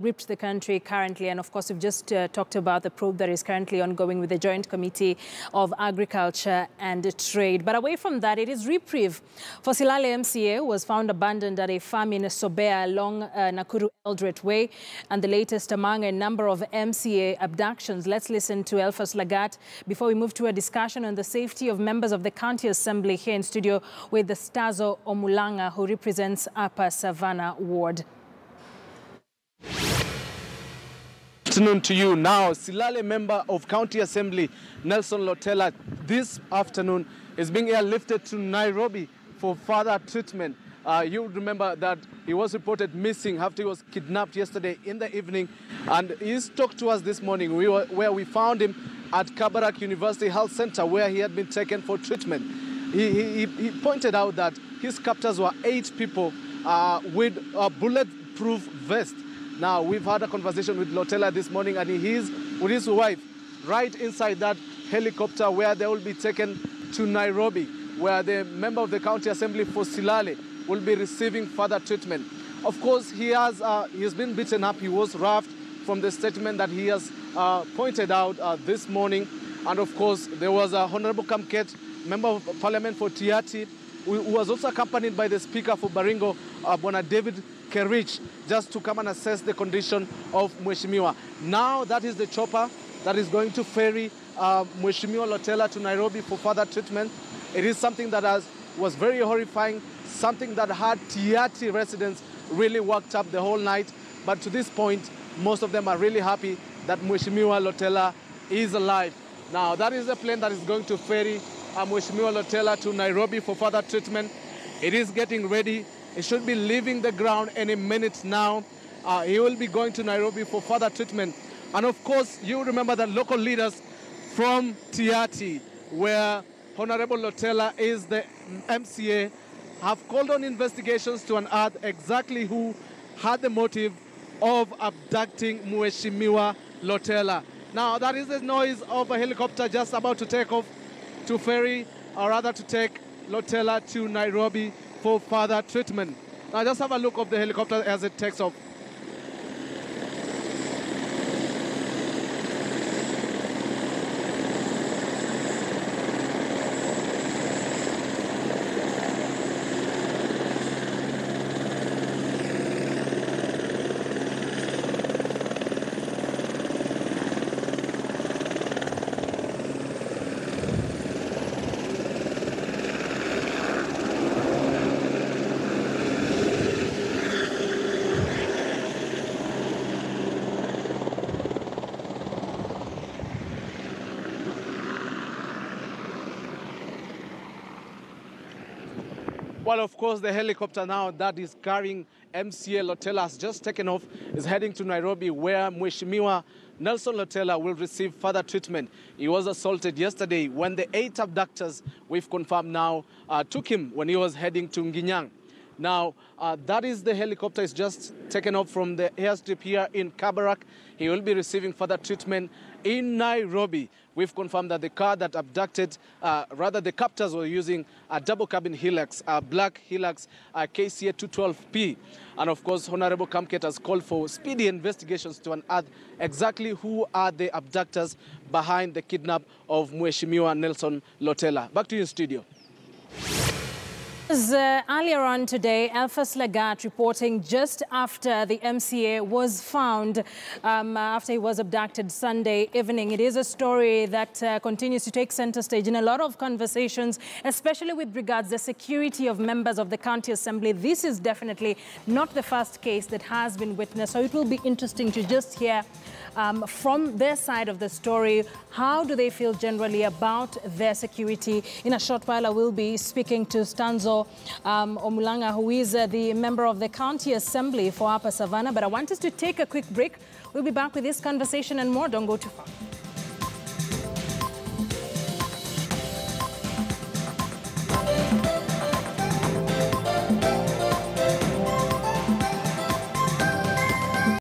gripped the country currently, and of course we've just talked about the probe that is currently ongoing with the Joint Committee of Agriculture and Trade. But away from that, it is reprieve for Silale MCA, was found abandoned at a farm in Sobea along Nakuru Eldred Way, and the latest among a number of MCA abductions. Let's listen to Elfas Lagat before we move to a discussion on the safety of members of the County Assembly here in studio with the Stazo Omulanga, who represents Upper Savannah Ward. Afternoon to you. Now, Silale member of County Assembly Nelson Lotela this afternoon is being airlifted to Nairobi for further treatment. You remember that he was reported missing after he was kidnapped yesterday in the evening, and he's talked to us this morning where we found him at Kabarak University Health Centre, where he had been taken for treatment. He pointed out that his captors were 8 people with a bulletproof vest. Now, we've had a conversation with Lotela this morning, and he's with his wife right inside that helicopter where they will be taken to Nairobi, where the member of the County Assembly for Silale will be receiving further treatment. Of course, he's been beaten up. He was roughed from the statement that he has pointed out this morning. And of course, there was a Honorable Kamket, member of Parliament for Tiati, who was also accompanied by the Speaker for Baringo, Bwana David Kerich, just to come and assess the condition of Mheshimiwa. Now that is the chopper that is going to ferry Mheshimiwa Lotela to Nairobi for further treatment. It is something that was very horrifying, something that had Tiati residents really worked up the whole night. But to this point, most of them are really happy that Mheshimiwa Lotela is alive. Now that is the plane that is going to ferry Mheshimiwa Lotela to Nairobi for further treatment. It is getting ready. It should be leaving the ground any minute now. He will be going to Nairobi for further treatment. And of course, you remember that local leaders from Tiati, where Honorable Lotela is the MCA, have called on investigations to unearth exactly who had the motive of abducting Mheshimiwa Lotela. Now, that is the noise of a helicopter just about to take off to ferry, or rather to take Lotela to Nairobi for further treatment. Now just have a look of the helicopter as it takes off. Well, of course, the helicopter now that is carrying MCA Lotela has just taken off, is heading to Nairobi, where Mheshimiwa Nelson Lotela will receive further treatment. He was assaulted yesterday when the 8 abductors, we've confirmed now, took him when he was heading to Nginyang. Now, that is the helicopter is just taken off from the airstrip here in Kabarak. He will be receiving further treatment in Nairobi. We've confirmed that the car that abducted, the captors were using a double cabin Hilux, a black Hilux KCA 212P. And of course, Honorable Kamket has called for speedy investigations to unearth exactly who are the abductors behind the kidnap of Mheshimiwa Nelson Lotela. Back to you in studio. Earlier on today, Elfas Lagat reporting just after the MCA was found after he was abducted Sunday evening. It is a story that continues to take center stage in a lot of conversations, especially with regards to the security of members of the County Assembly. This is definitely not the first case that has been witnessed, so it will be interesting to just hear from their side of the story. How do they feel generally about their security? In a short while, I will be speaking to Stazo Omulanga, who is the member of the County Assembly for Upper Savannah. But I want us to take a quick break. We'll be back with this conversation and more. Don't go too far.